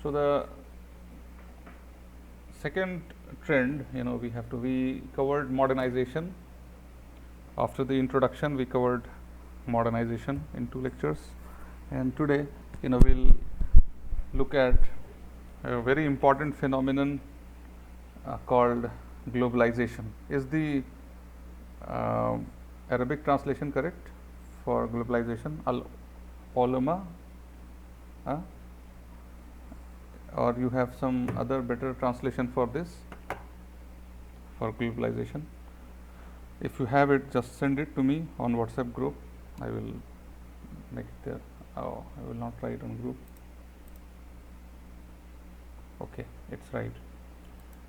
So the second trend, we covered modernization. After the introduction, we covered modernization in 2 lectures, and today, we'll look at a very important phenomenon called globalization. Is the Arabic translation correct for globalization? Al-ulama, or you have some other better translation for this, for globalization? If you have it, just send it to me on WhatsApp group. I will make it there. Oh, I will not write on group. Okay, it's right.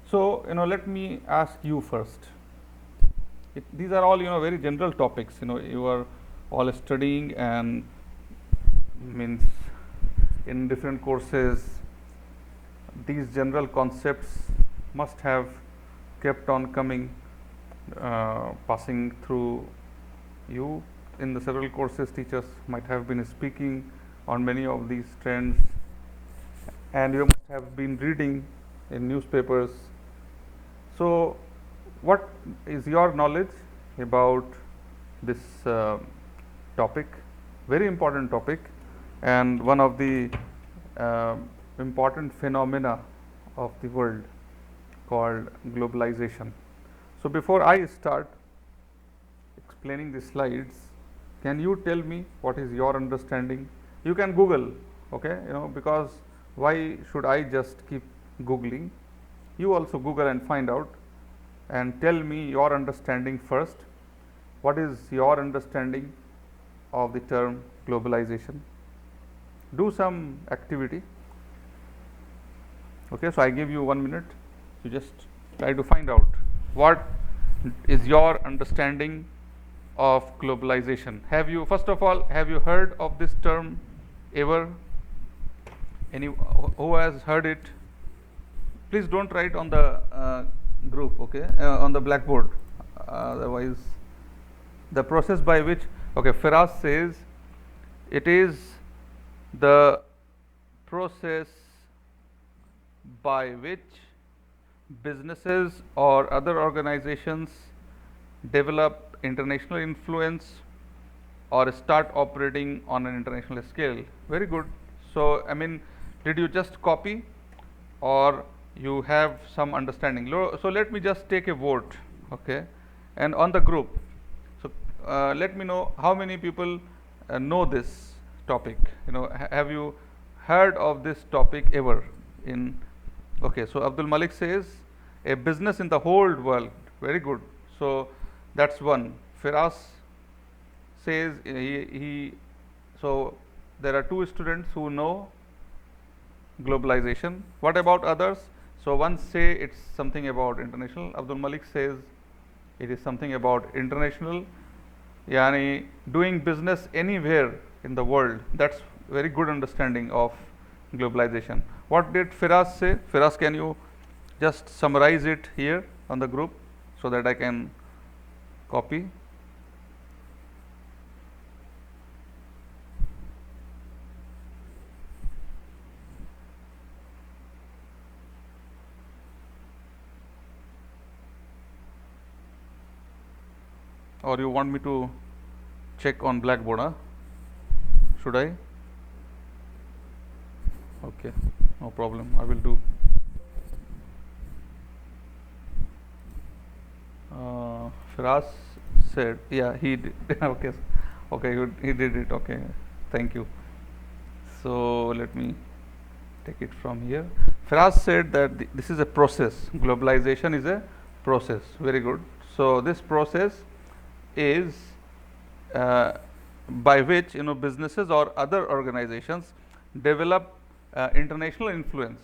So, let me ask you first. These are all, very general topics. You are all studying, and means in different courses, these general concepts must have kept on coming, passing through you. In the several courses, teachers might have been speaking on many of these trends, and you must have been reading in newspapers. So, what is your knowledge about this topic? Very important topic, and one of the important phenomena of the world called globalization. So, before I start explaining the slides, can you tell me what is your understanding? You can Google, okay, because why should I just keep Googling? You also Google and find out, and tell me your understanding first. What is your understanding of the term globalization? Do some activity. Okay, so I give you 1 minute. You just try to find out what is your understanding of globalization. First of all, have you heard of this term ever? Any who has heard it? Please don't write on the group, okay, on the blackboard. Otherwise, the process by which, okay, Firas says it is the process by which businesses or other organizations develop international influence or start operating on an international scale. Very good. So, did you just copy, or you have some understanding? So, let me just take a vote, okay, and on the group. So, let me know how many people know this topic. Have you heard of this topic ever? Okay, so Abdul Malik says a business in the whole world. Very good. So, that's one. Firas says so there are 2 students who know globalization. What about others? So, one say it's something about international. Abdul Malik says it is something about international, yani doing business anywhere in the world. That's very good understanding of globalization. What did Firas say? Firas, can you just summarize it here on the group so that I can copy? Or you want me to check on blackboard? Should I? Okay, no problem, I will do. Firas said, yeah, he did. Okay, he did it. Okay, thank you. So, let me take it from here. Firas said that this is a process. Globalization is a process. Very good. So, this process is by which businesses or other organizations develop international influence.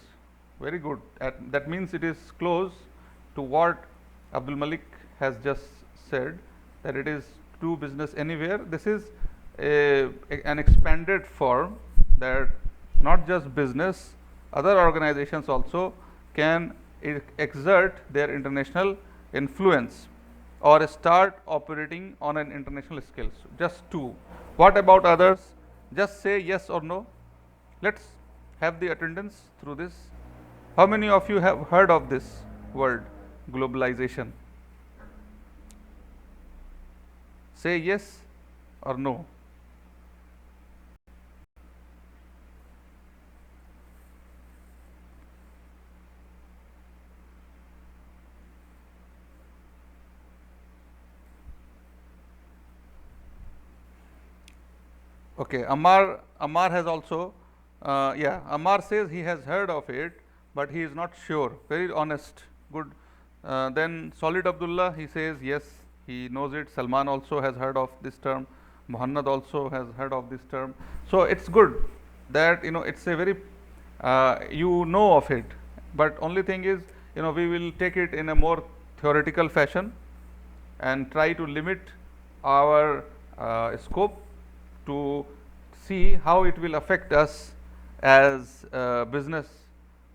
Very good. That means it is close to what Abdul Malik has just said, that it is do business anywhere. This is an expanded form, that not just business, other organizations also can exert their international influence or start operating on an international scale. So, just 2. What about others? Just say yes or no. Let's Have the attendance through this? How many of you have heard of this word, globalization? Say yes or no. Okay, Ammar has also, Ammar says he has heard of it, but he is not sure. Very honest, good. Then Solid Abdullah, he says yes, he knows it. Salman also has heard of this term. Muhammad also has heard of this term. So it's good that it's a very you know of it, but only thing is we will take it in a more theoretical fashion and try to limit our scope to see how it will affect us as business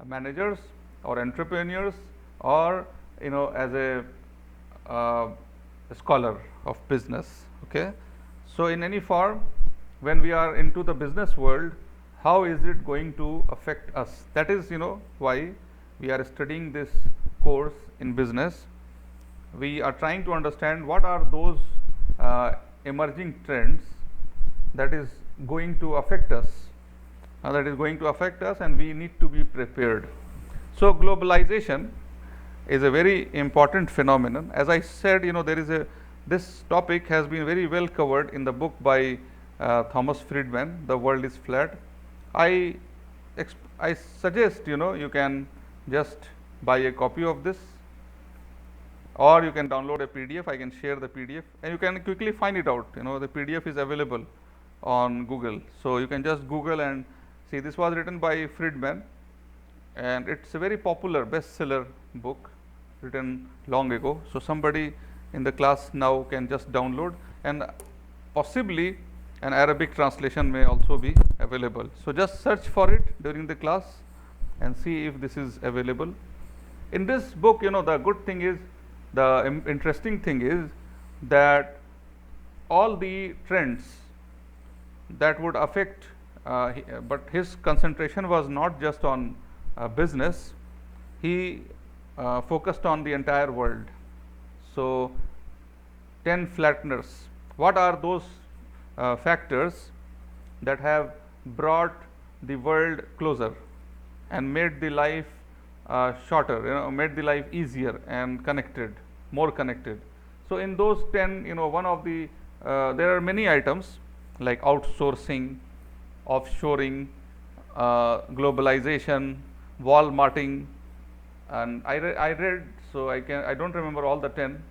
managers or entrepreneurs, or as a scholar of business. Okay, so in any form, when we are into the business world, how is it going to affect us? That is why we are studying this course in business. We are trying to understand what are those emerging trends that is going to affect us, and we need to be prepared. So globalization is a very important phenomenon. As I said, this topic has been very well covered in the book by Thomas Friedman, The World is Flat. I suggest you can just buy a copy of this, or you can download a PDF. I can share the PDF, and you can quickly find it out. The PDF is available on Google, so you can just Google and see. This was written by Friedman, and it's a very popular bestseller book written long ago. So somebody in the class now can just download, and possibly an Arabic translation may also be available. So just search for it during the class and see if this is available. In this book, the good thing is, the interesting thing is that all the trends that would affect, but his concentration was not just on business. He focused on the entire world. So 10 flatteners. What are those factors that have brought the world closer and made the life shorter, made the life easier and connected, more connected? So in those 10, one of the there are many items like outsourcing, offshoring, globalization, Walmarting, and I read, so I don't remember all the 10.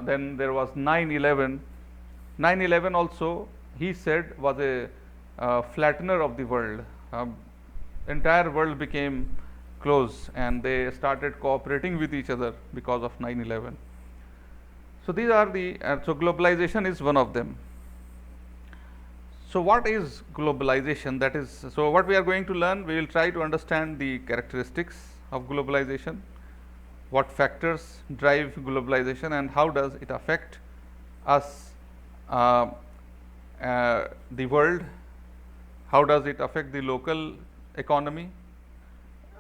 Then there was 9/11. 9/11 also, he said, was a flattener of the world. Entire world became close, and they started cooperating with each other because of 9/11. So these are the so globalization is one of them. So what is globalization? That is, so what we are going to learn, we will try to understand the characteristics of globalization, what factors drive globalization, and how does it affect us, the world, how does it affect the local economy,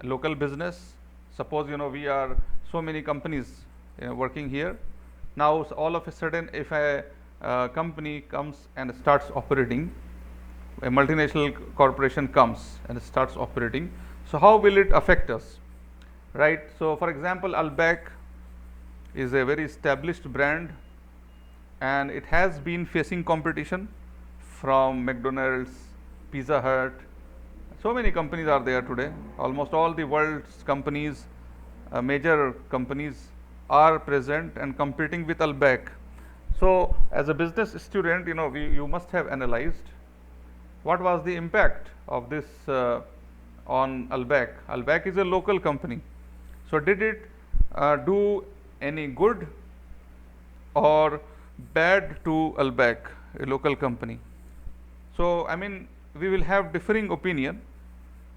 local business. Suppose we are so many companies working here. Now all of a sudden, if a company comes and starts operating, a multinational corporation comes and starts operating, so how will it affect us, right? So for example, Albaik is a very established brand, and it has been facing competition from McDonald's, Pizza Hut. So many companies are there today. Almost all the world's companies, major companies, are present and competing with Albaik. So as a business student, you must have analyzed what was the impact of this on Albaik. Albaik is a local company. So did it do any good or bad to Albaik, a local company? So I mean, we will have differing opinion.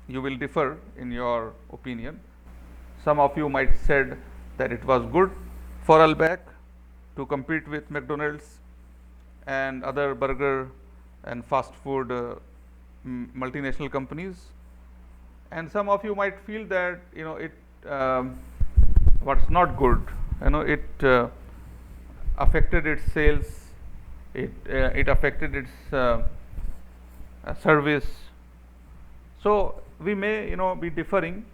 You will differ in your opinion. Some of you might said that it was good for Albaik to compete with McDonald's and other burger and fast food multinational companies. And some of you might feel that it what's not good, it affected its sales, it affected its service. So we may be differing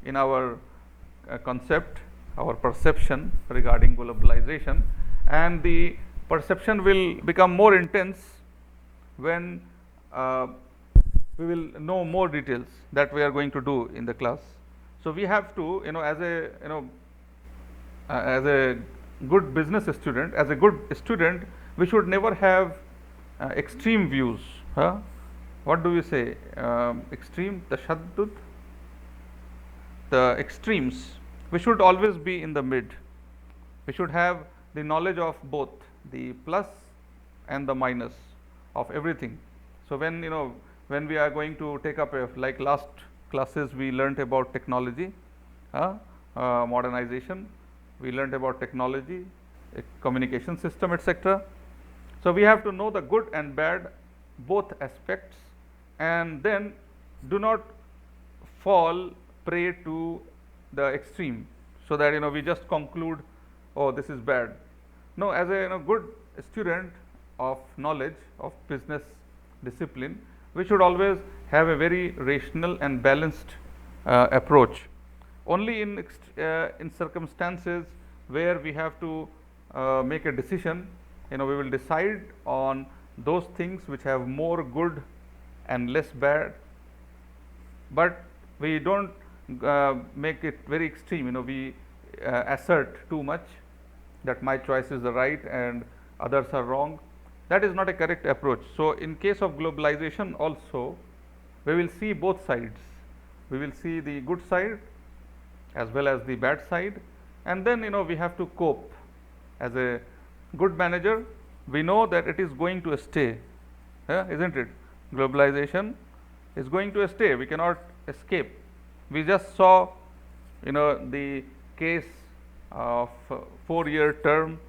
in our concept, our perception regarding globalization, and the perception will become more intense when we will know more details that we are going to do in the class. So we have to, as a good business student, as a good student, we should never have extreme views. What do we say? Extreme, tashaddud, the extremes. We should always be in the mid. We should have the knowledge of both the plus and the minus of everything. So when we are going to take up like last classes, we learnt about technology, modernization, we learnt about technology, communication system, etc. So we have to know the good and bad, both aspects, and then do not fall prey to the extreme, so that we just conclude, oh, this is bad. No, as a good student of knowledge of business discipline, we should always have a very rational and balanced approach. Only in circumstances where we have to make a decision, we will decide on those things which have more good and less bad, but we don't make it very extreme. We assert too much that my choice is the right and others are wrong. That is not a correct approach. So in case of globalization also, we will see both sides. We will see the good side as well as the bad side, and then we have to cope. As a good manager, we know that it is going to stay, isn't it? Globalization is going to stay. We cannot escape. We just saw the case of 4-year term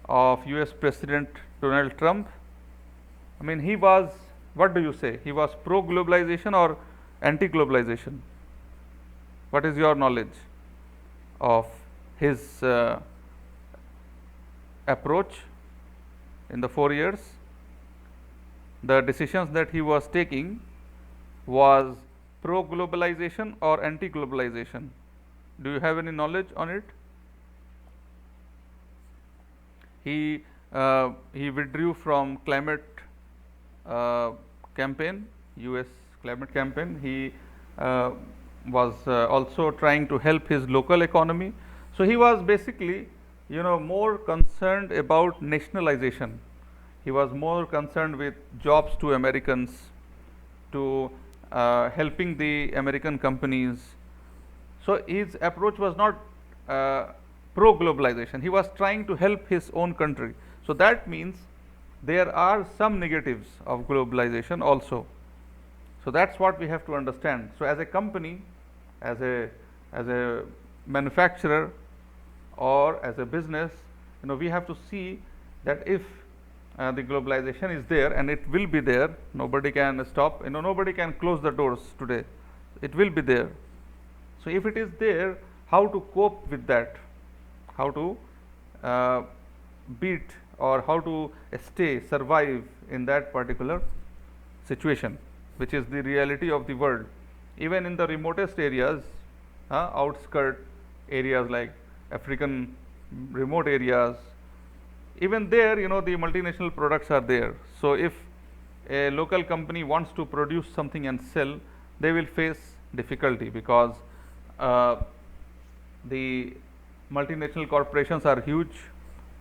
of US President Donald Trump. I mean, he was, what do you say, he was pro globalization or anti globalization? What is your knowledge of his approach in the 4 years? The decisions that he was taking was pro globalization or anti globalization? Do you have any knowledge on it? He withdrew from climate campaign, US climate campaign. He was also trying to help his local economy. So he was basically more concerned about nationalization. He was more concerned with jobs to Americans, to helping the American companies. So his approach was not pro globalization. He was trying to help his own country. So that means there are some negatives of globalization also. So that's what we have to understand. So as a company, as a manufacturer, or as a business, we have to see that if the globalization is there, and it will be there, nobody can stop, nobody can close the doors today, it will be there. So if it is there, how to cope with that, how to beat, or how to survive in that particular situation, which is the reality of the world. Even in the remotest areas, outskirt areas like African remote areas, even there the multinational products are there. So if a local company wants to produce something and sell, they will face difficulty, because the multinational corporations are huge,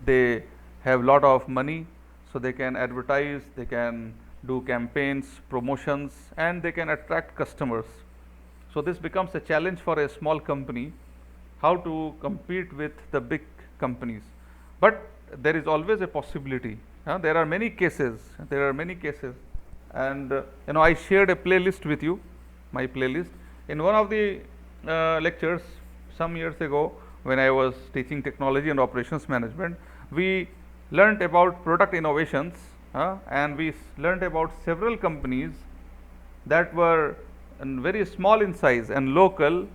they have lot of money, so they can advertise, they can do campaigns, promotions, and they can attract customers. So this becomes a challenge for a small company, how to compete with the big companies. But there is always a possibility. There are many cases, and I shared a playlist with you, my playlist. In one of the lectures some years ago, when I was teaching technology and operations management, we learnt about product innovations, and we learnt about several companies that were and very small in size and local,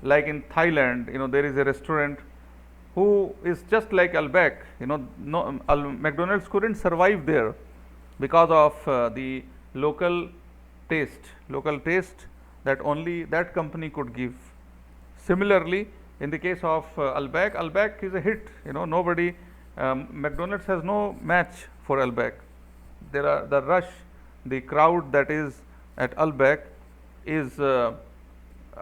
like in Thailand, there is a restaurant who is just like Albaik. No, McDonald's couldn't survive there because of the local taste that only that company could give. Similarly, in the case of Albaik is a hit. Nobody, McDonald's has no match for Albaik. There are the rush, the crowd that is at Albaik is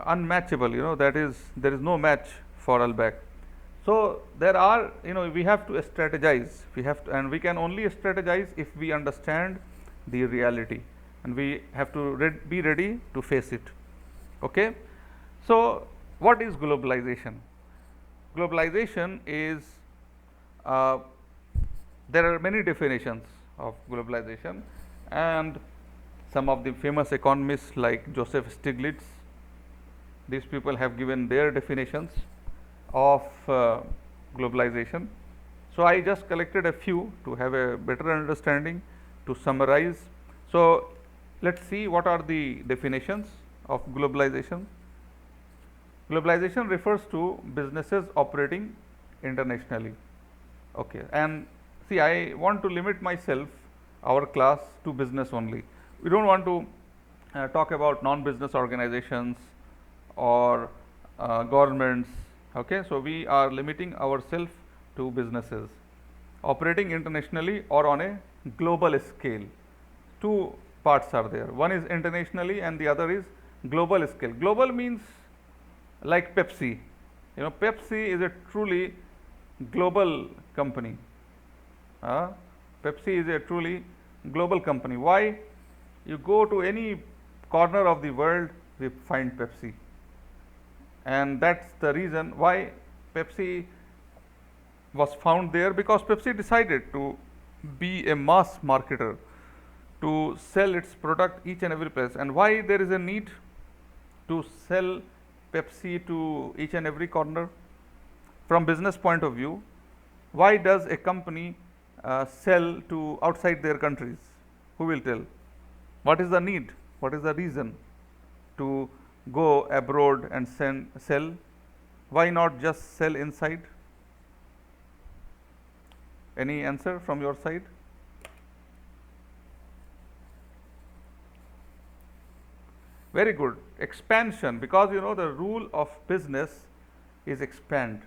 unmatchable. That is, there is no match for Albaik. So there are, we have to strategize. And we can only strategize if we understand the reality, and we have to be ready to face it. Okay. So what is globalization? Globalization is, there are many definitions of globalization, and some of the famous economists like Joseph Stiglitz, these people have given their definitions of globalization. So I just collected a few to have a better understanding, to summarize. So let's see what are the definitions of globalization. Globalization refers to businesses operating internationally. Okay, and see, I want to limit myself, our class, to business only. We don't want to talk about non-business organizations or governments. Okay, so we are limiting ourselves to businesses operating internationally or on a global scale. Two parts are there. One is internationally and the other is global scale. Global means like Pepsi. Pepsi is a truly global company. Pepsi is a truly global company. Why? You go to any corner of the world, we find Pepsi. And that's the reason why Pepsi was found there, because Pepsi decided to be a mass marketer, to sell its product each and every place. And why there is a need to sell Pepsi to each and every corner? From business point of view, why does a company sell to outside their countries? Who will tell? What is the need? What is the reason to go abroad and sell? Why not just sell inside? Any answer from your side? Very good. Expansion, because the rule of business is expand.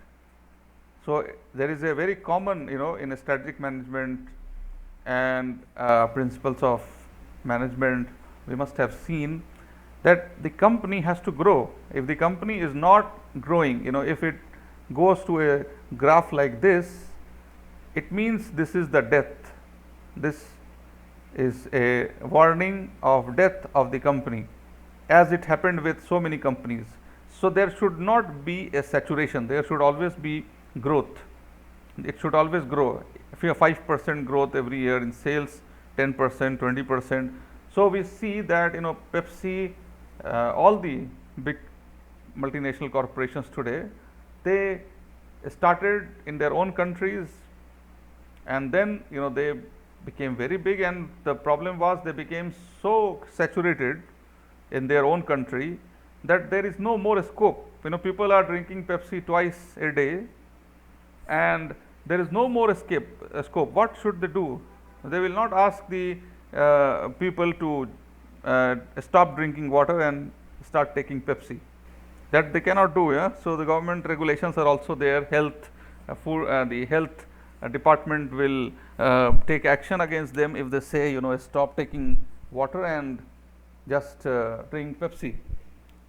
So there is a very common, in strategic management and principles of management, we must have seen that the company has to grow. If the company is not growing, if it goes to a graph like this, it means this is the death. This is a warning of death of the company, as it happened with so many companies. So there should not be a saturation. There should always be growth. It should always grow. If you have 5% growth every year in sales, 10%, 20%. So we see that Pepsi, all the big multinational corporations today, they started in their own countries, and then they became very big, and the problem was they became so saturated in their own country that there is no more scope. People are drinking Pepsi twice a day, and there is no more scope. What should they do? They will not ask the people to stop drinking water and start taking Pepsi. That they cannot do. So the government regulations are also there. The health department will take action against them if they say stop taking water and just drink Pepsi.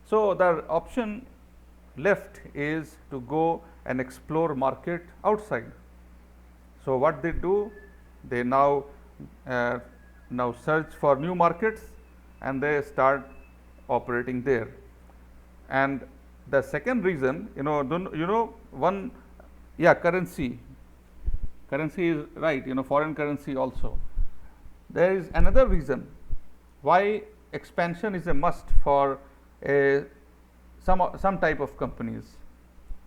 So the option left is to go and explore market outside. So what they do, they now search for new markets, and they start operating there. And the second reason, currency is right, foreign currency also. There is another reason why expansion is a must for some type of companies.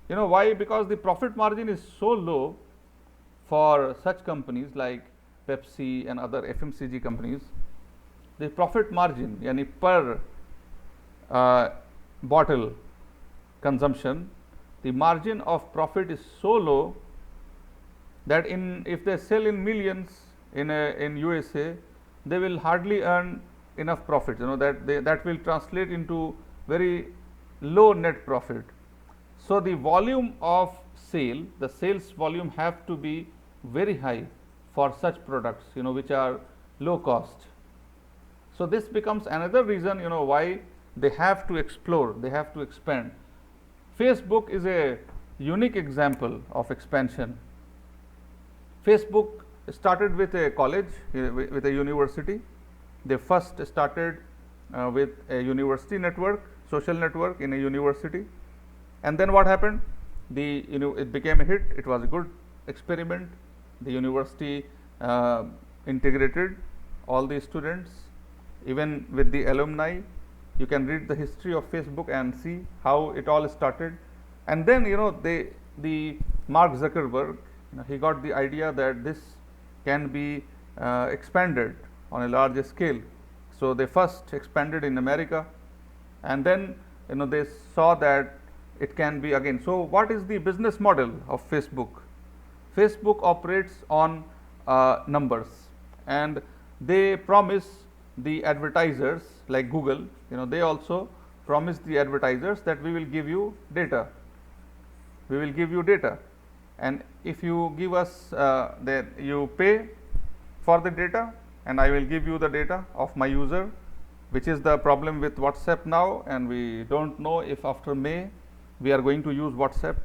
Why? Because the profit margin is so low for such companies like Pepsi and other FMCG companies. The profit margin, per bottle consumption, the margin of profit is so low that if they sell in millions in USA, they will hardly earn enough profit. That will translate into very low net profit. So the volume of sale, the sales volume have to be very high for such products, which are low cost. So this becomes another reason, why they have to explore, they have to expand. Facebook is a unique example of expansion. Facebook started with a college, with a university. They first started with a university network, social network in a university. And then what happened? It became a hit. It was a good experiment. The university integrated all the students, even with the alumni. You can read the history of Facebook and see how it all started. And then the Mark Zuckerberg, he got the idea that this can be expanded on a larger scale. So they first expanded in America, and then they saw that it can be again. So what is the business model of Facebook? Facebook operates on numbers, and they promise the advertisers, like Google, they also promise the advertisers that we will give you data. We will give you data, and if you give us that you pay for the data, and I will give you the data of my user, which is the problem with WhatsApp now, and we don't know if after May we are going to use WhatsApp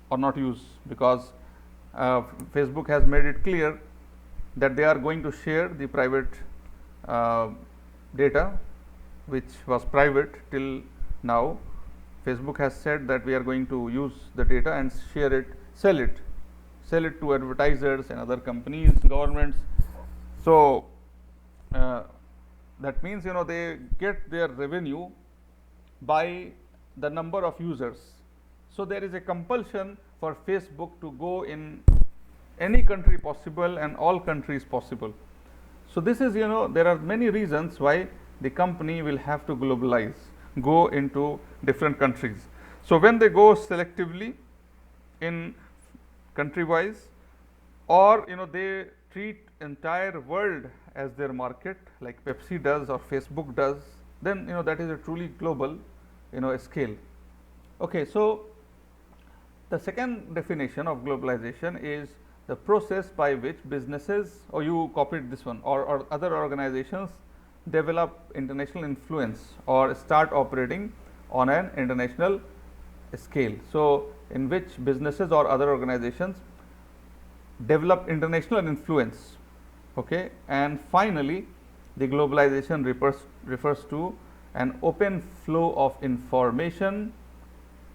or not use, because Facebook has made it clear that they are going to share the private data, which was private till now. Facebook has said that we are going to use the data and share it, sell it to advertisers and other companies, governments. So that means they get their revenue by the number of users. So there is a compulsion for Facebook to go in any country possible and all countries possible. So this is, there are many reasons why the company will have to globalize, go into different countries. So when they go selectively in country wise, or they treat entire world as their market, like Pepsi does or Facebook does, then that is a truly global scale. Okay, so the second definition of globalization is the process by which businesses, or you copied this one, or other organizations develop international influence or start operating on an international scale. So in which businesses or other organizations develop international influence. Okay, and finally the globalization refers to an open flow of information,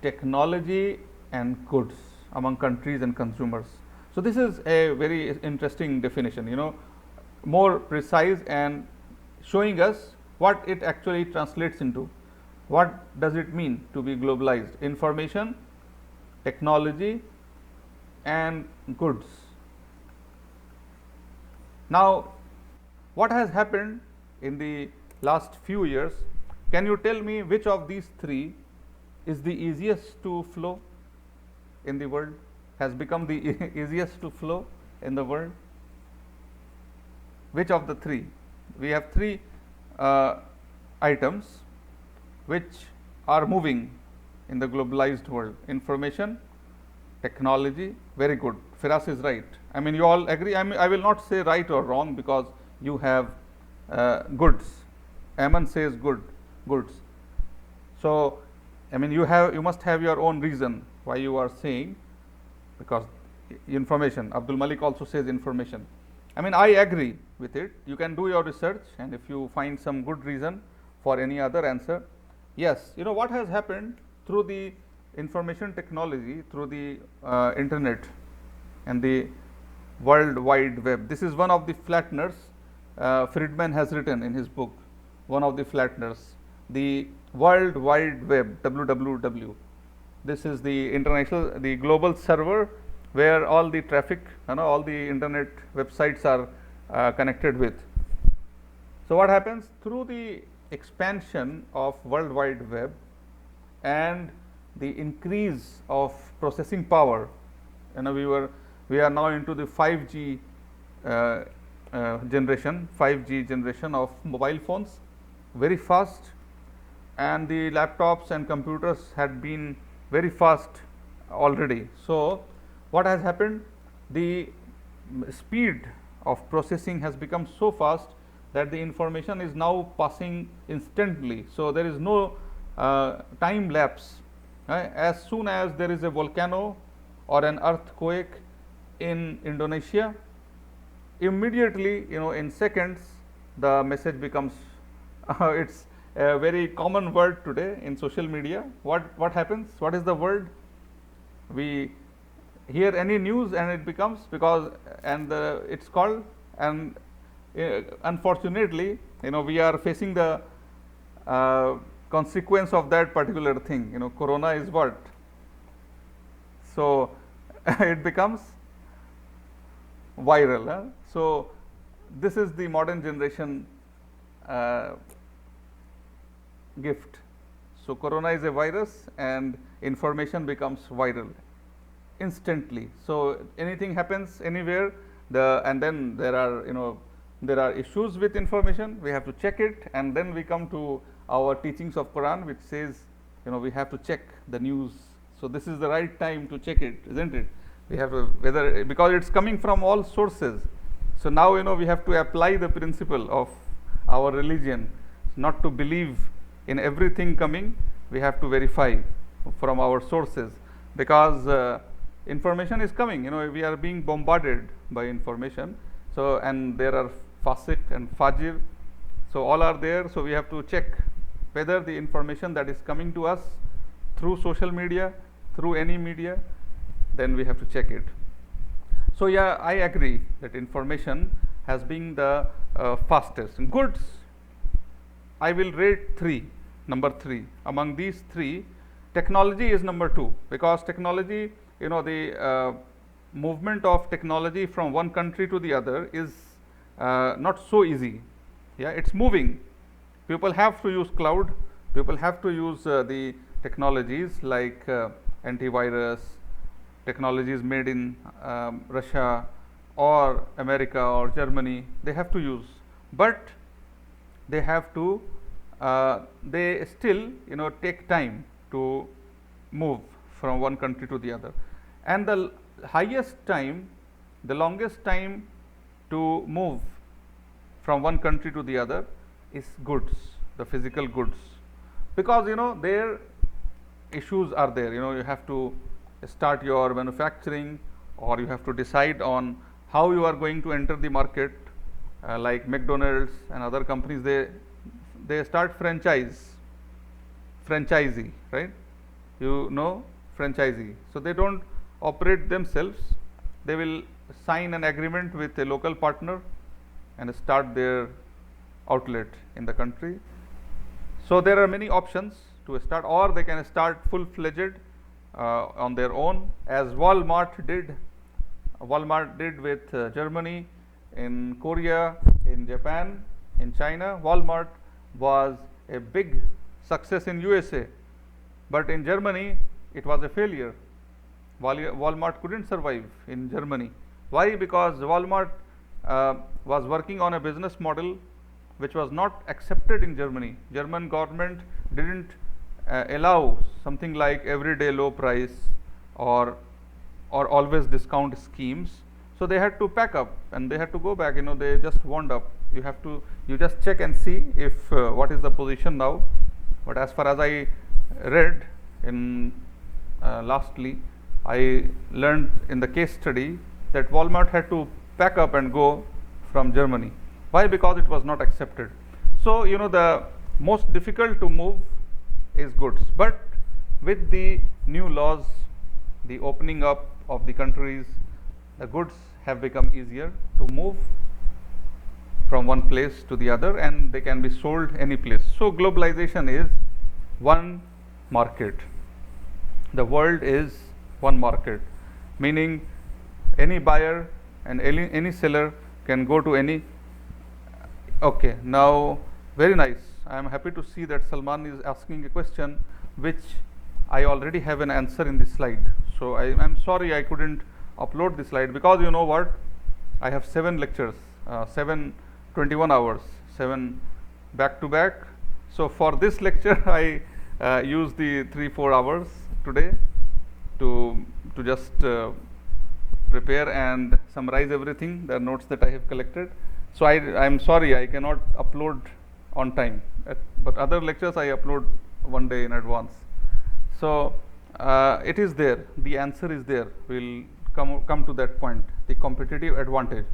technology and goods among countries and consumers. So this is a very interesting definition, more precise and showing us what it actually translates into. What does it mean to be globalized? Information, technology and goods. Now, what has happened in the last few years? Can you tell me which of these three is the easiest to flow in the world, has become the easiest to flow in the world? Which of the three? We have three items which are moving in the globalized world. Information, technology, very good. Firas is right. I mean, you all agree. I will not say right or wrong, because you have goods. Aman says goods. So I mean, you must have your own reason why you are saying, because information. Abdul Malik also says information. I mean, I agree with it. You can do your research, and if you find some good reason for any other answer, yes. What has happened through the information technology, through the internet and the World Wide Web. This is one of the flatteners Friedman has written in his book, one of the flatteners, the World Wide Web, WWW. This is the global server where all the traffic, all the internet websites are connected with. So what happens through the expansion of World Wide Web and the increase of processing power, we are now into the 5G generation, 5G generation of mobile phones, very fast, and the laptops and computers had been very fast already. So what has happened? The speed of processing has become so fast that the information is now passing instantly. So there is no time lapse. As soon as there is a volcano or an earthquake in Indonesia, immediately, in seconds, the message becomes it's a very common word today in social media. What happens? What is the word? We hear any news and it becomes, because it's called, and unfortunately, we are facing the consequence of that particular thing. Corona is what? So it becomes viral. So this is the modern generation gift. So corona is a virus and information becomes viral instantly. So anything happens anywhere, and then there are issues with information. We have to check it, and then we come to our teachings of Quran, which says we have to check the news. So this is the right time to check it, isn't it? We have to, because it's coming from all sources. So now we have to apply the principle of our religion, not to believe in everything coming. We have to verify from our sources, because information is coming. We are being bombarded by information. So, and there are Fasiq and Fajir. So all are there. So we have to check whether the information that is coming to us through social media, through any media, then we have to check it. So yeah, I agree that information has been the fastest. Goods, I will rate number 3. Among these 3, technology is number 2, because technology, the movement of technology from one country to the other is not so easy. Yeah, it's moving. People have to use cloud. People have to use the technologies like antivirus, technologies made in Russia or America or Germany. They have to use, but they have to they still take time to move from one country to the other. And the highest time, the longest time to move from one country to the other is goods, the physical goods, because their issues are there. You have to start your manufacturing, or you have to decide on how you are going to enter the market. Like McDonald's and other companies, they start franchisee, right? Franchisee. So they don't operate themselves. They will sign an agreement with a local partner and start their outlet in the country. So there are many options to start, or they can start full-fledged on their own, as Walmart did. Walmart did with Germany, in Korea, in Japan, in China. Walmart was a big success in USA, but in Germany it was a failure. Walmart couldn't survive in Germany. Why? Because Walmart was working on a business model which was not accepted in Germany. German government didn't allow something like everyday low price or always discount schemes. So they had to pack up and they had to go back. They just wound up. You just check and see if what is the position now. But as far as I read in lastly, I learned in the case study that Walmart had to pack up and go from Germany. Why? Because it was not accepted. So the most difficult to move is goods. But with the new laws, the opening up of the countries, the goods have become easier to move from one place to the other, and they can be sold any place. So globalization is one market. The world is one market, meaning any buyer and any seller can go to any. Okay, now very nice. I am happy to see that Salman is asking a question which I already have an answer in this slide. So I am sorry I couldn't upload this slide, because you know what, I have 7 lectures, 21 hours, 7 back to back. So for this lecture I use the 3-4 hours today to just prepare and summarize everything, the notes that I have collected. So I am sorry I cannot upload on time, but other lectures I upload one day in advance. So it is there, the answer is there. We'll come to that point, the competitive advantage.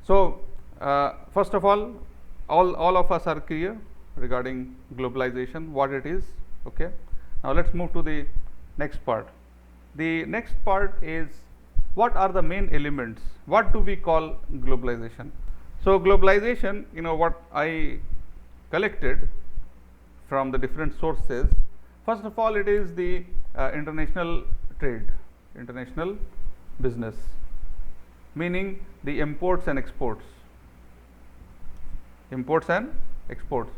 So first of all of us are clear regarding globalization, what it is. Okay, now let's move to the next part. The next part is, what are the main elements? What do we call globalization? So globalization, you know, what I collected from the different sources. First of all, it is the international trade, international business, meaning the imports and exports. Imports and exports.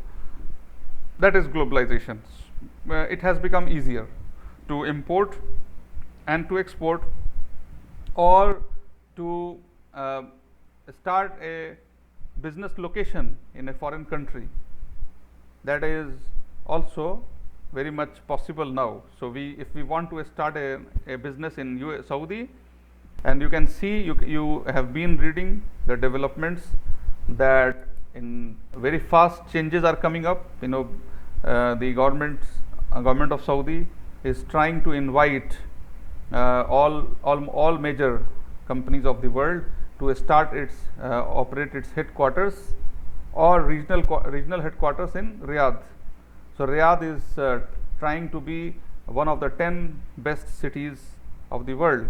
That is globalization. It has become easier to import and to export, or to start a business location in a foreign country. That is also very much possible now. So if we want to start a business in Saudi, and you can see, you have been reading the developments that in very fast changes are coming up. You know, the government of Saudi is trying to invite all major companies of the world to start operate its headquarters or regional headquarters in Riyadh. So Riyadh is trying to be one of the 10 best cities of the world,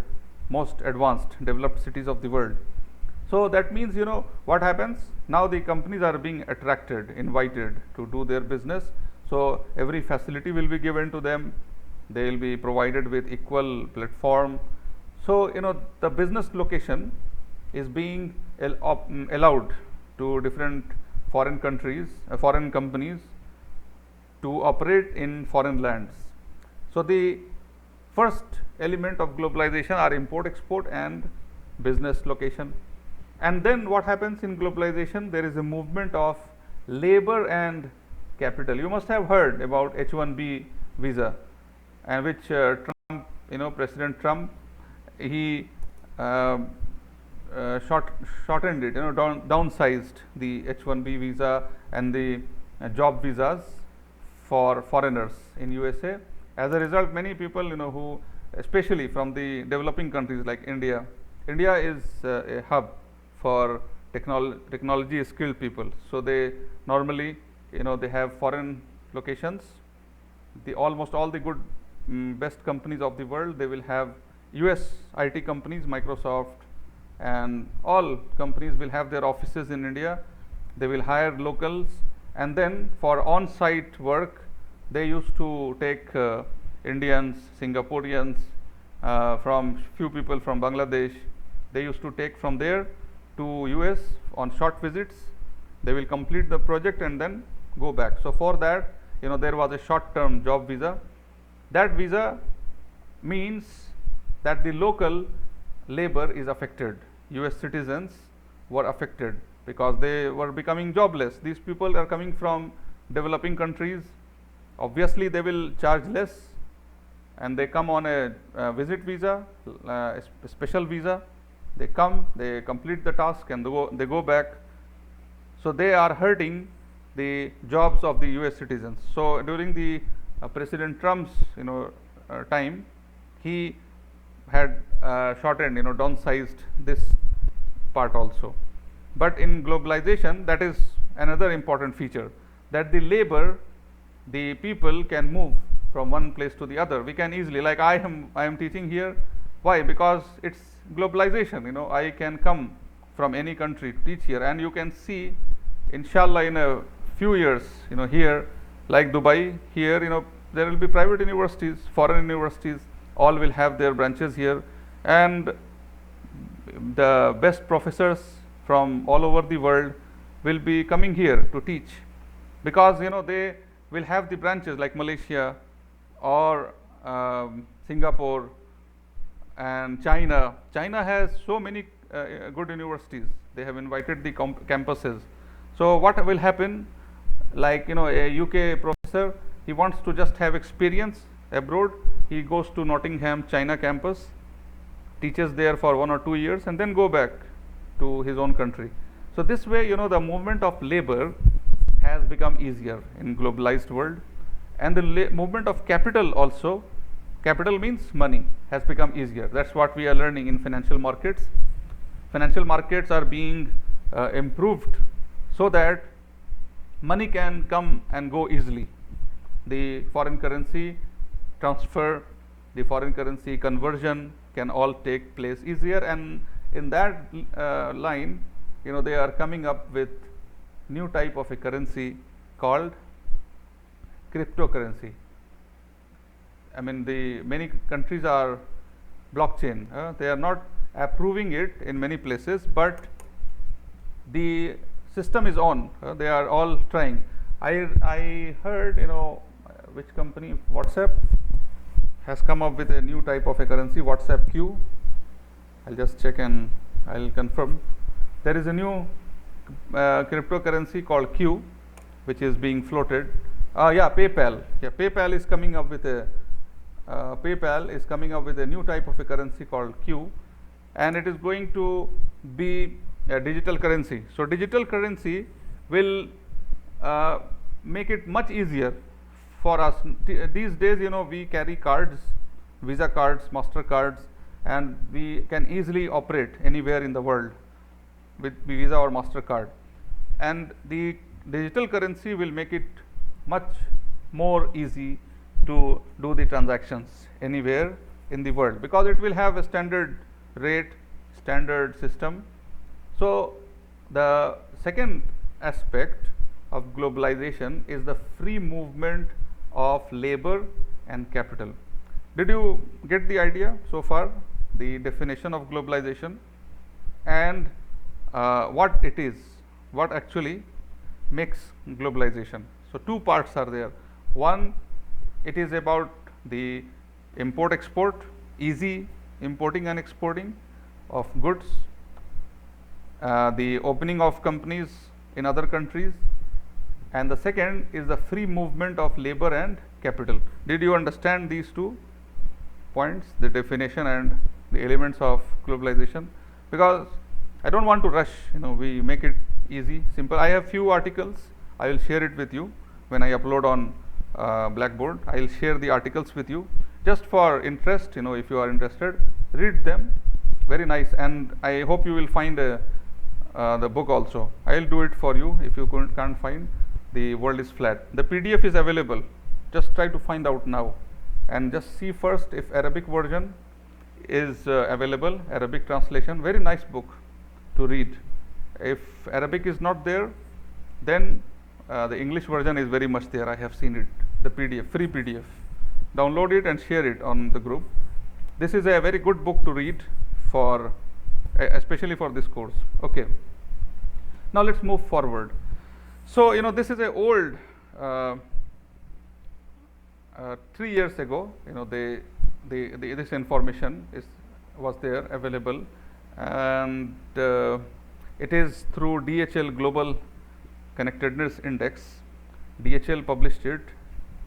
most advanced developed cities of the world. So that means, you know, what happens now, the companies are being attracted, invited to do their business. So every facility will be given to them, they will be provided with equal platform. So you know, the business location is being allowed to different foreign countries, foreign companies to operate in foreign lands. So the first element of globalization are import, export and business location. And then what happens in globalization, there is a movement of labor and capital. You must have heard about H1B visa, and which Trump, you know, President Trump, he shortened it, you know, downsized the H1B visa and the job visas for foreigners in USA. As a result, many people, you know, who especially from the developing countries like India is a hub for technology skilled people. So they normally, you know, they have foreign locations. Almost all the good best companies of the world, they will have US IT companies, Microsoft and all companies will have their offices in India. They will hire locals, and then for on-site work they used to take Indians, Singaporeans, from few people from Bangladesh. They used to take from there to US on short visits. They will complete the project and then go back. So for that, you know, there was a short-term job visa. That visa means that the local labor is affected. US citizens were affected because they were becoming jobless. These people are coming from developing countries. Obviously they will charge less, and they come on a visit visa, a special visa. They come, they complete the task and they go back. So they are hurting the jobs of the US citizens. So during the President Trump's, you know, time, he had shortened, you know, downsized this part also. But in globalization, that is another important feature, that the labor, the people can move from one place to the other. We can easily, like I am teaching here. Why? Because it's globalization. You know, I can come from any country to teach here, and you can see, inshallah, in a few years, you know, here like Dubai, here, you know, there will be private universities, foreign universities, all will have their branches here, and the best professors from all over the world will be coming here to teach. because they will have the branches like Malaysia or Singapore and China. China has so many good universities. They have invited the campuses. So what will happen, like a UK professor, he wants to just have experience abroad, he goes to Nottingham China campus, teaches there for 1 or 2 years, and then go back to his own country. So this way, the movement of labor has become easier in globalized world, and the movement of capital also, capital means money, has become easier. That's what we are learning in financial markets. Financial markets are being improved so that money can come and go easily. The foreign currency transfer, the foreign currency conversion can all take place easier, and in that line, they are coming up with new type of a currency called cryptocurrency. I mean, the many countries are blockchain. They are not approving it in many places, but the system is on. They are all trying. I heard, which company, WhatsApp, has come up with a new type of a currency, WhatsApp Q. I'll just check and I'll confirm. There is a new cryptocurrency called Q, which is being floated. PayPal. Yeah, PayPal is coming up with a new type of a currency called Q, and it is going to be a digital currency. So digital currency will make it much easier for us. These days, we carry cards, Visa cards, Master cards, and we can easily operate anywhere in the world with Visa or Master card. And the digital currency will make it much more easy to do the transactions anywhere in the world, because it will have a standard rate, standard system. So the second aspect of globalization is the free movement of labor and capital. Did you get the idea so far, the definition of globalization and what it is, what actually makes globalization? So two parts are there. One, it is about the import export, easy importing and exporting of goods, the opening of companies in other countries, and the second is the free movement of labor and capital. Did you understand these two points, the definition and the elements of globalization? Because I don't want to rush, we make it easy, simple. I have few articles, I will share it with you when I upload on Blackboard. I will share the articles with you just for interest. If you are interested, read them, very nice, and I hope you will find the book also. I will do it for you if you can't find. The World is Flat. The PDF is available. Just try to find out now, and just see first if Arabic version is available, Arabic translation. Very nice book to read. If Arabic is not there, then the English version is very much there. I have seen it, the PDF, free PDF. Download it and share it on the group. This is a very good book to read for, especially for this course. Okay. Now let's move forward. So this is a old 3 years ago. This information was there available, and it is through DHL Global Connectedness Index. DHL published it,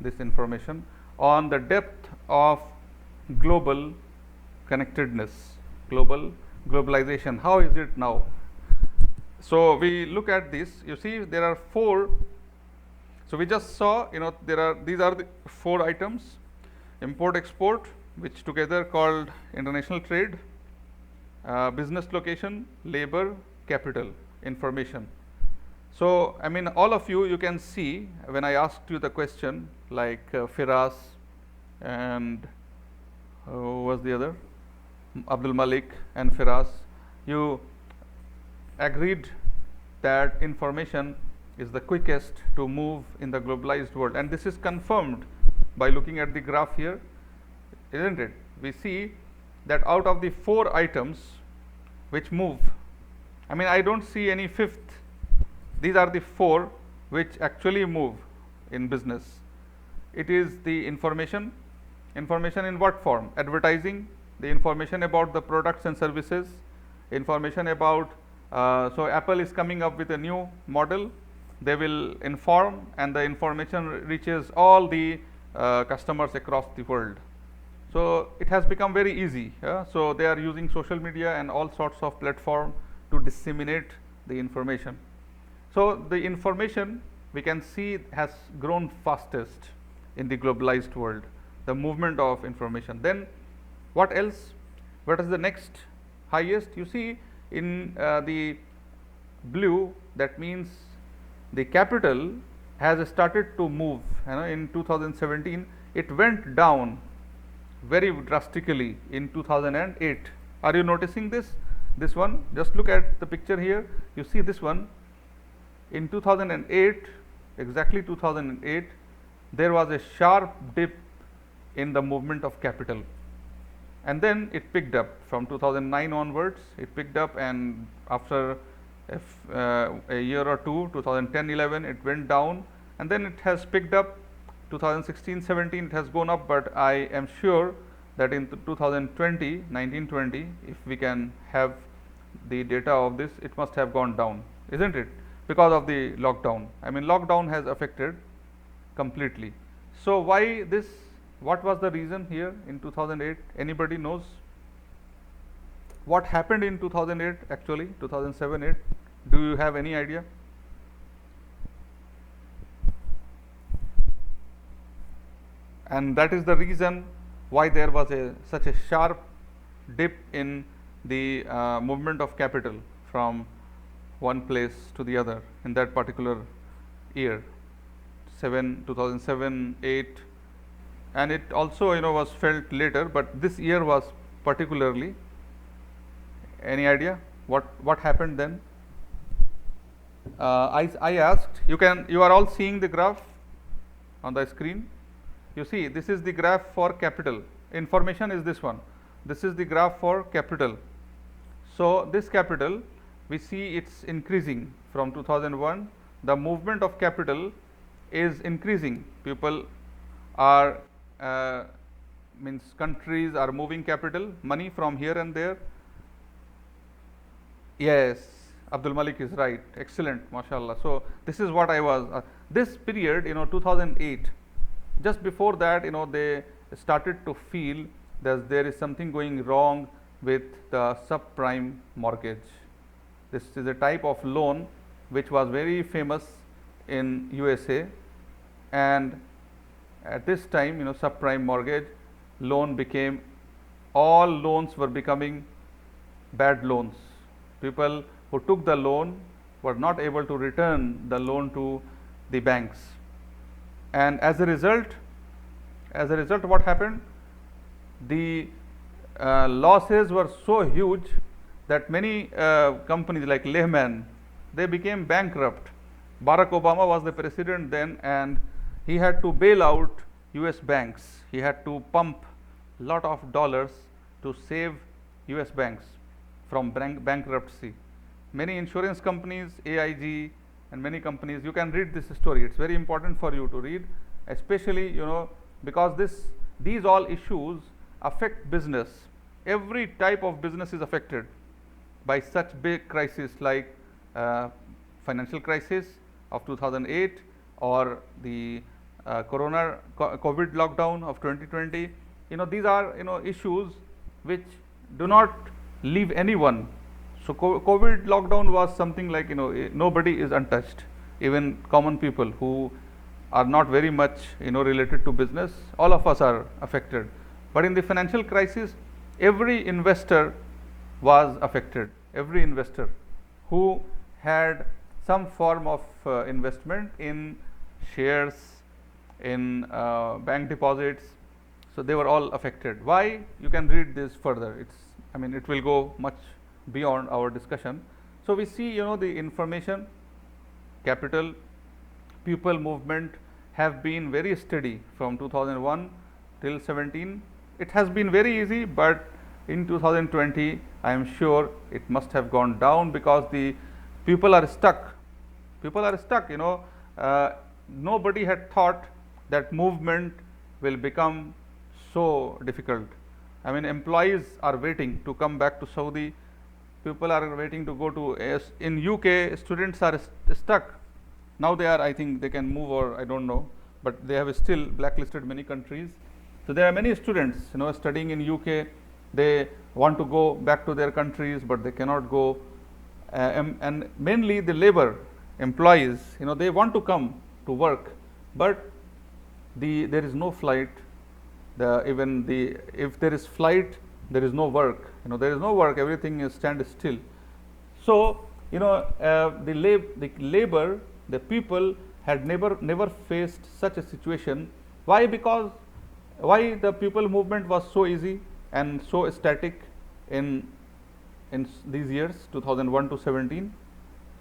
this information on the depth of global connectedness, globalization. How is it now? So we look at this. You see, there are 4. So we just saw, these are the 4 items: import export, which together called international trade, business location, labor, capital, information. So I mean, all of you can see when I asked you the question, like Firas and who was the other, Abdul Malik and Firas, you agreed that information is the quickest to move in the globalized world, and this is confirmed by looking at the graph here, isn't it? We see that out of the 4 items which move, I mean, I don't see any 5th. These are the 4 which actually move in business. It is the information. Information in what form? Advertising, the information about the products and services, information about, so Apple is coming up with a new model, they will inform, and the information reaches all the customers across the world. So it has become very easy. So they are using social media and all sorts of platform to disseminate the information. So the information we can see has grown fastest in the globalized world, the movement of information. Then what else? What is the next highest? You see in the blue, that means the capital has started to move. In 2017 it went down very drastically in 2008. Are you noticing this? This one, just look at the picture here. You see this one. In 2008, exactly 2008, there was a sharp dip in the movement of capital, and then it picked up from 2009 onwards. It picked up, and after a year or two, 2010-11, it went down, and then it has picked up. 2016-17 it has gone up, but I am sure that in 2020, 19-20, if we can have the data of this, it must have gone down, isn't it? Because of the lockdown. I mean, lockdown has affected completely. So why this? What was the reason here in 2008? Anybody knows what happened in 2008 actually? 2007-8. Do you have any idea? And that is the reason why there was such a sharp dip in the movement of capital from one place to the other in that particular year, 2007-8, and it also was felt later, but this year was particularly. Any idea what happened then? I asked. You are all seeing the graph on the screen. You see, this is the graph for capital. Information is this one. This is the graph for capital. So this capital, we see it's increasing from 2001. The movement of capital is increasing. People are countries are moving capital, money from here and there. Yes, Abdul Malik is right. Excellent, mashallah. So this is what I was. This period, 2008. Just before that, they started to feel that there is something going wrong with the subprime mortgage. This is a type of loan which was very famous in USA, and at this time, subprime mortgage loan became, all loans were becoming bad loans. People who took the loan were not able to return the loan to the banks, and as a result, what happened? The losses were so huge that many companies like Lehman, they became bankrupt. Barack Obama was the president then, and he had to bail out US banks. He had to pump lot of dollars to save US banks from bankruptcy. Many insurance companies, AIG and many companies, you can read this story. It's very important for you to read, especially because these all issues affect business. Every type of business is affected by such big crisis like financial crisis of 2008 or the COVID lockdown of 2020. These are issues which do not leave anyone. So COVID lockdown was something like nobody is untouched. Even common people who are not very much related to business, all of us are affected. But in the financial crisis, every investor was affected. Every investor who had some form of investment in shares, in bank deposits, so they were all affected. Why? You can read this further. It will go much beyond our discussion. So we see the information, capital, people movement have been very steady from 2001 till 17. It has been very easy, but in 2020 I am sure it must have gone down because the people are stuck. People are stuck. nobody had thought that movement will become so difficult. I mean, employees are waiting to come back to Saudi. People are waiting to go to in UK. Students are stuck. Now they are, I think they can move, or I don't know, but they have still blacklisted many countries. So there are many students, studying in UK. They want to go back to their countries, but they cannot go. And mainly the labor employees, they want to come to work, but there is no flight. If there is flight, there is no work. There is no work. Everything is stand still. So the labor, the people had never faced such a situation. Why? Because why the people movement was so easy and so static in these years, 2001 to 17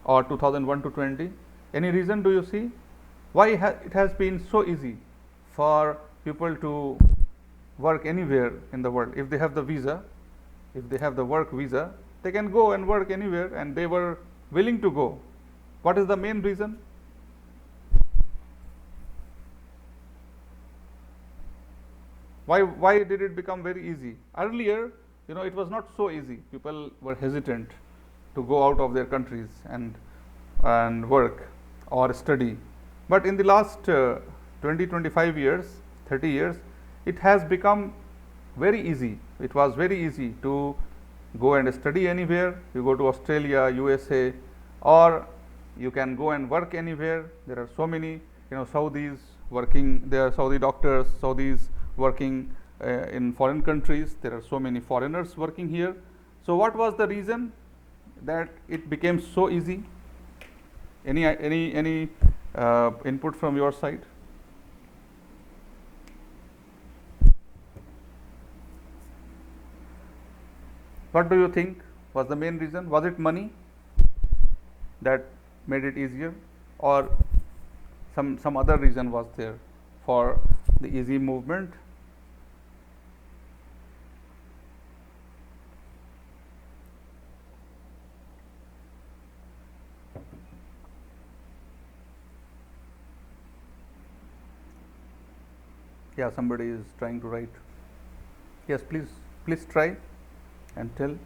or 2001 to 20? Any reason do you see why it has been so easy for people to work anywhere in the world? If they have the visa, if they have the work visa, they can go and work anywhere, and they were willing to go. What is the main reason? Why did it become very easy? Earlier, it was not so easy. People were hesitant to go out of their countries and work or study. But in the last 20, 25 years, 30 years, it has become very easy. It was very easy to go and study anywhere. You go to Australia, USA, or you can go and work anywhere. There are so many, Saudis working. There are Saudi doctors, Saudis working in foreign countries. There are so many foreigners working here. So what was the reason that it became so easy? Any input from your side? What do you think was the main reason? Was it money that made it easier, or some other reason was there for the easy movement? Yeah, somebody is trying to write. Yes, please try and tell.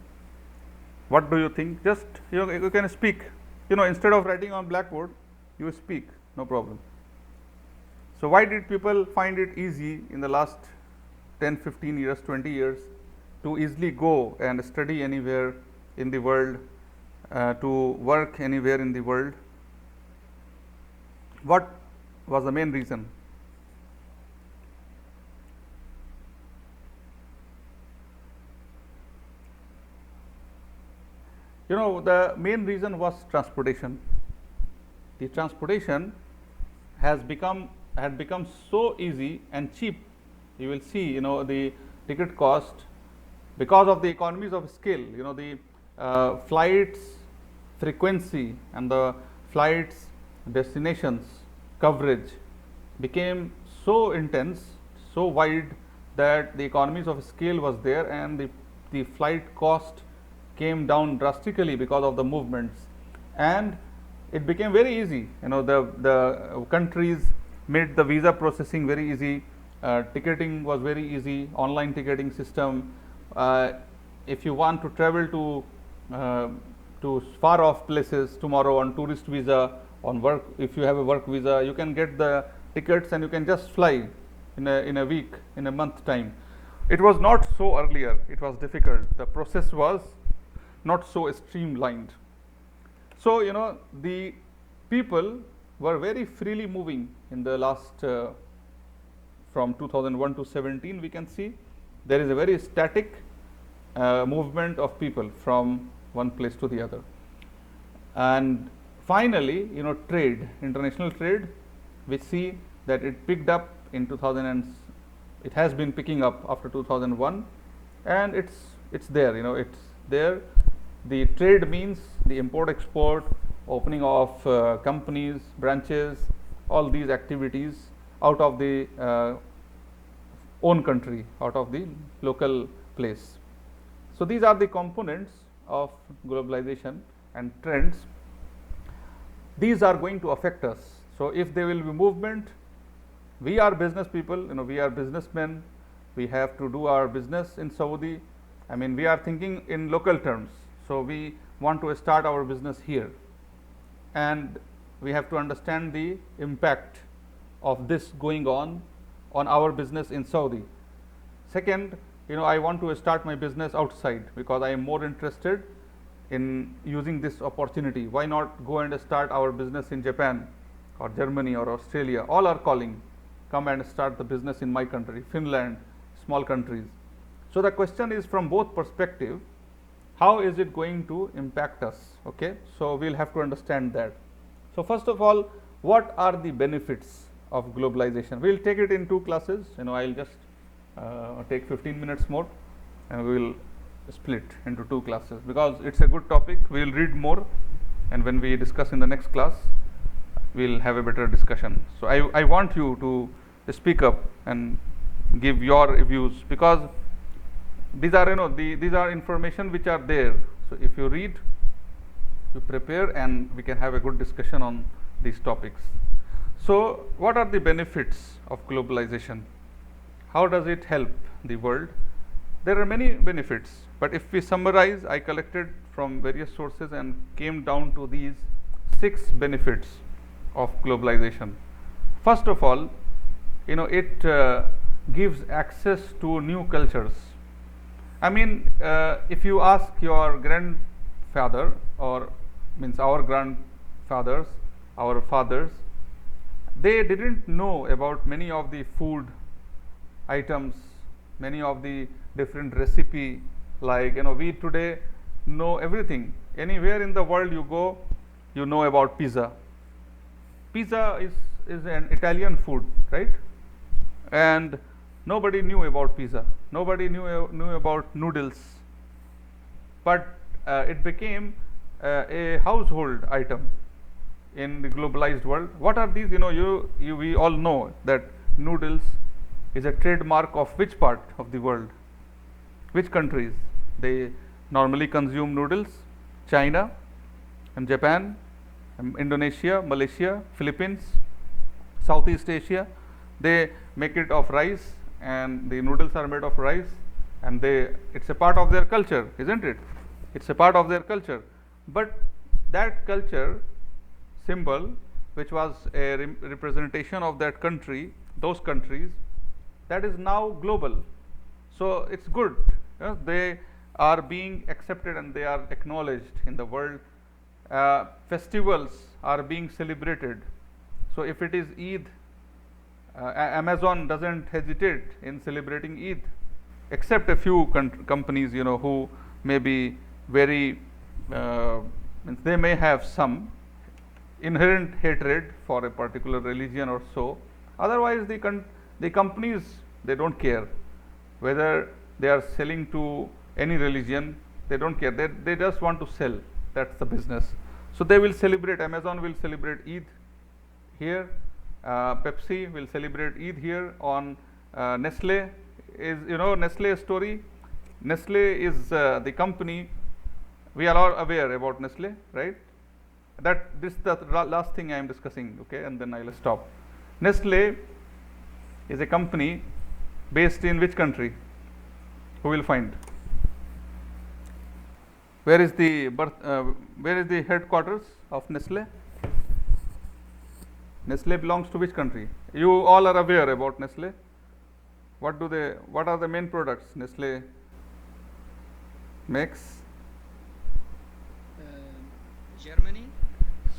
What do you think? Just you can speak. Instead of writing on blackboard, you speak. No problem. So why did people find it easy in the last 10, 15 years, 20 years to easily go and study anywhere in the world, to work anywhere in the world? What was the main reason? The main reason was transportation. The transportation had become so easy and cheap. You will see, the ticket cost, because of the economies of scale. The flights frequency and the flights destinations coverage became so intense, so wide, that the economies of scale was there, and the flight cost came down drastically because of the movements, and it became very easy. The countries made the visa processing very easy. Ticketing was very easy. Online ticketing system. If you want to travel to far off places tomorrow on tourist visa, on work, if you have a work visa, you can get the tickets and you can just fly in a week, in a month time. It was not so earlier. It was difficult. The process was not so streamlined. So the people were very freely moving in the last from 2001 to 17. We can see there is a very static movement of people from one place to the other. And finally, trade, international trade, we see that it picked up in 2000, and it has been picking up after 2001, and it's there. It's there. The trade means the import export, opening of companies, branches, all these activities out of the own country, out of the local place. So these are the components of globalization and trends. These are going to affect us. So if there will be movement, we are business people, we are businessmen, we have to do our business in Saudi. I mean, we are thinking in local terms, so we want to start our business here, and we have to understand the impact of this going on our business in Saudi. Second, I want to start my business outside because I am more interested in using this opportunity. Why not go and start our business in Japan or Germany or Australia? All are calling, come and start the business in my country, Finland, small countries. So the question is from both perspective, how is it going to impact us? Okay, so we'll have to understand that. So first of all, what are the benefits of globalization? We'll take it in 2 classes. I'll just take 15 minutes more, and we will split into 2 classes because it's a good topic. We'll read more, and when we discuss in the next class, we'll have a better discussion. So I want you to speak up and give your views, because these are these are information which are there. So if you read, you prepare, and we can have a good discussion on these topics. So what are the benefits of globalization? How does it help the world? There are many benefits, but if we summarize, I collected from various sources and came down to these 6 benefits of globalization. First of all, it gives access to new cultures. I mean, if you ask your grandfather, or means our grandfathers, our fathers, they didn't know about many of the food items, many of the different recipe. Like we today know everything. Anywhere in the world you go, you know about pizza. Pizza is an Italian food, right? And nobody knew about pizza. Nobody knew about noodles. But it became a household item in the globalized world. What are these? We all know that noodles is a trademark of which part of the world? Which countries? They normally consume noodles? China and Japan, Indonesia, Malaysia, Philippines, Southeast Asia. They make it of rice, and the noodles are made of rice, and it's a part of their culture, isn't it? It's a part of their culture. But that culture symbol, which was a representation of that country, those countries, that is now global. So it's good. They are being accepted and they are acknowledged in the world. Festivals are being celebrated. So if it is Eid, Amazon doesn't hesitate in celebrating Eid, except a few companies, who may be very, they may have some inherent hatred for a particular religion or so. Otherwise, the companies, they don't care whether they are selling to any religion. They don't care. They just want to sell. That's the business. So they will celebrate. Amazon will celebrate Eid here. Pepsi will celebrate Eid here. On Nestle is Nestle story. Nestle is the company. We are all aware about Nestle, right? This is the last thing I am discussing. Okay, and then I will stop. Nestle is a company based in which country? Who will find? Where is the headquarters of Nestle? Nestle belongs to which country? You all are aware about Nestle. What are the main products Nestle makes? Germany.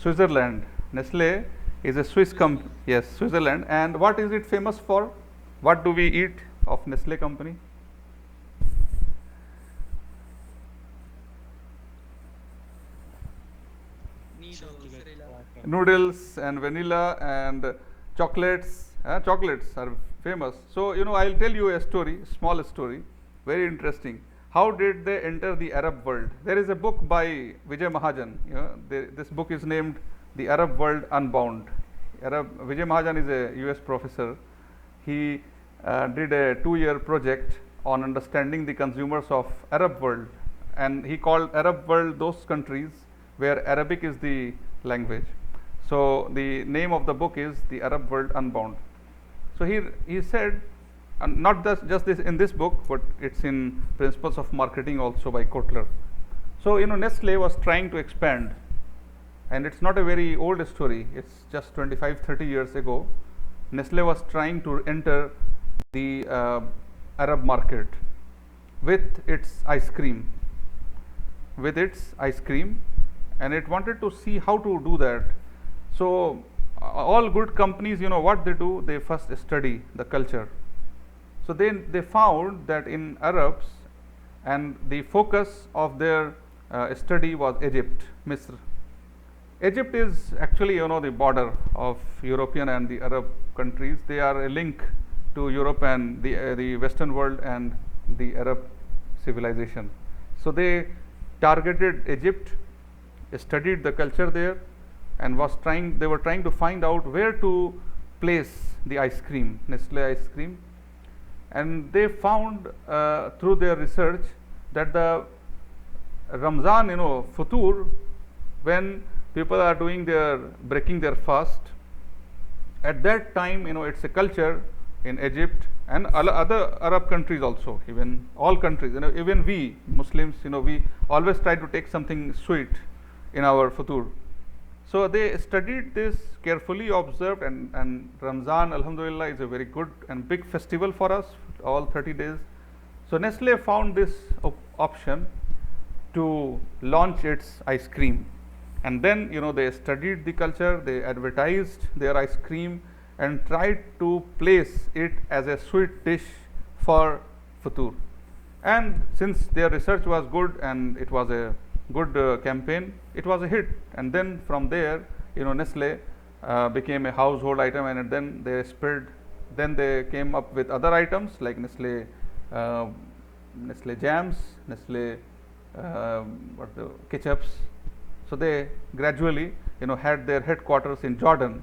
Switzerland. Nestle is a Swiss company. Yes, Switzerland. And what is it famous for? What do we eat of Nestle company? Noodles and vanilla and chocolates. Chocolates are famous. So I'll tell you a story, small story, very interesting. How did they enter the Arab world? There is a book by Vijay Mahajan. This book is named The Arab World Unbound. Vijay Mahajan is a US professor. He did a 2-year project on understanding the consumers of Arab world, and he called Arab world those countries where Arabic is the language. So the name of the book is The Arab World Unbound. So here he said, and not just this in this book, but it's in Principles of Marketing also by Kotler. So Nestle was trying to expand, and it's not a very old story. It's just 25-30 years ago. Nestle was trying to enter the Arab market with its ice cream, and it wanted to see how to do that. So all good companies, what they do, they first study the culture. So then they found that in Arabs, and the focus of their study was Egypt, Misr. Egypt is actually the border of European and the Arab countries. They are a link to Europe and the Western world and the Arab civilization. So they targeted Egypt, studied the culture there, and they were trying to find out where to place the ice cream, Nestle ice cream. And they found through their research that the Ramzan, futur, when people are breaking their fast, at that time, it's a culture in Egypt and other Arab countries also, even all countries, even we Muslims, we always try to take something sweet in our futur. So they studied this carefully, observed, and Ramzan, alhamdulillah, is a very good and big festival for us, all 30 days. So Nestle found this option to launch its ice cream, and then they studied the culture, they advertised their ice cream and tried to place it as a sweet dish for futur. And since their research was good and it was a good campaign, it was a hit. And then from there, Nestle became a household item, and then they spread. Then they came up with other items like Nestle jams, Nestle ketchups. So they gradually had their headquarters in Jordan.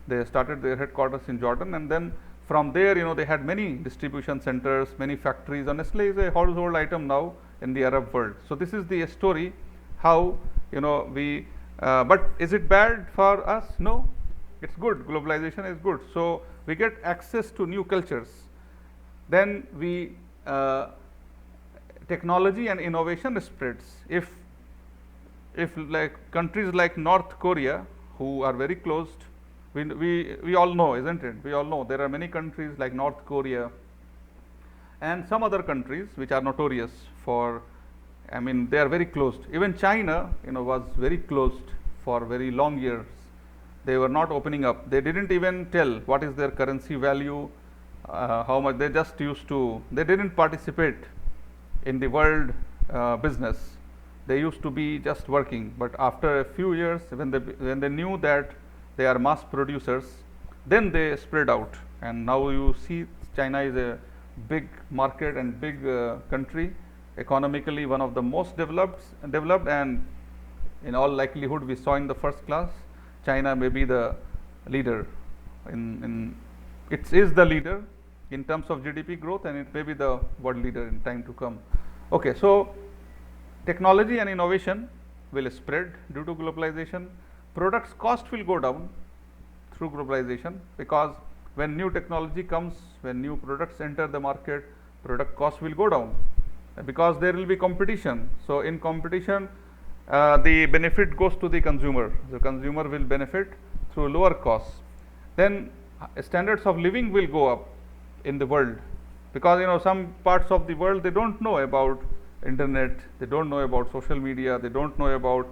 They started their headquarters in Jordan, and then from there they had many distribution centers, many factories, and Nestle is a household item now in the Arab world. So this is the story how we but is it bad for us? No, it's good. Globalization is good. So we get access to new cultures. Then we technology and innovation spreads. If like countries like North Korea, who are very closed, we all know, isn't it? We all know there are many countries like North Korea and some other countries which are notorious for, they are very closed. Even China, was very closed for very long years. They were not opening up. They didn't even tell what is their currency value, how much. They just they didn't participate in the world business. They used to be just working. But after a few years, when they knew that they are mass producers, then they spread out. And now you see China is a big market and big country, economically one of the most developed, and in all likelihood we saw in the first class, China may be the leader it is the leader in terms of GDP growth, and it may be the world leader in time to come. Okay, so technology and innovation will spread due to globalization. Products cost will go down through globalization, because when new technology comes, when new products enter the market, product cost will go down because there will be competition. So in competition, the benefit goes to the consumer. The consumer will benefit through lower costs. Then standards of living will go up in the world, because some parts of the world they don't know about internet, they don't know about social media, they don't know about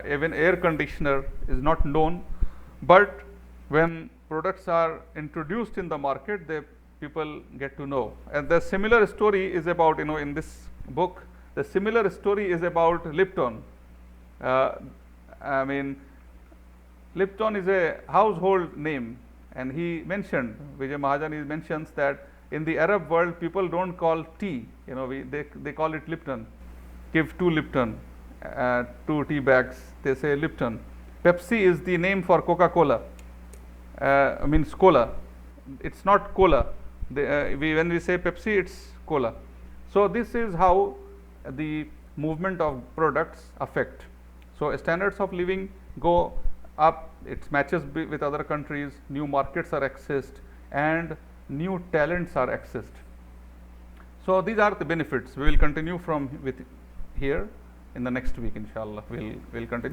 even air conditioner is not known. But when products are introduced in the market, people get to know. And the similar story is about, in this book, the similar story is about Lipton. Lipton is a household name, and he mentioned, Vijay Mahajan mentions that in the Arab world, people don't call tea, they call it Lipton. Give 2 Lipton, 2 tea bags, they say Lipton. Pepsi is the name for Coca-Cola, means cola. It's not cola. When we say Pepsi, it's cola. So this is how the movement of products affect. So standards of living go up it matches with other countries, new markets are accessed, and new talents are accessed. So these are the benefits. We will continue from with here in the next week, inshallah. We'll continue.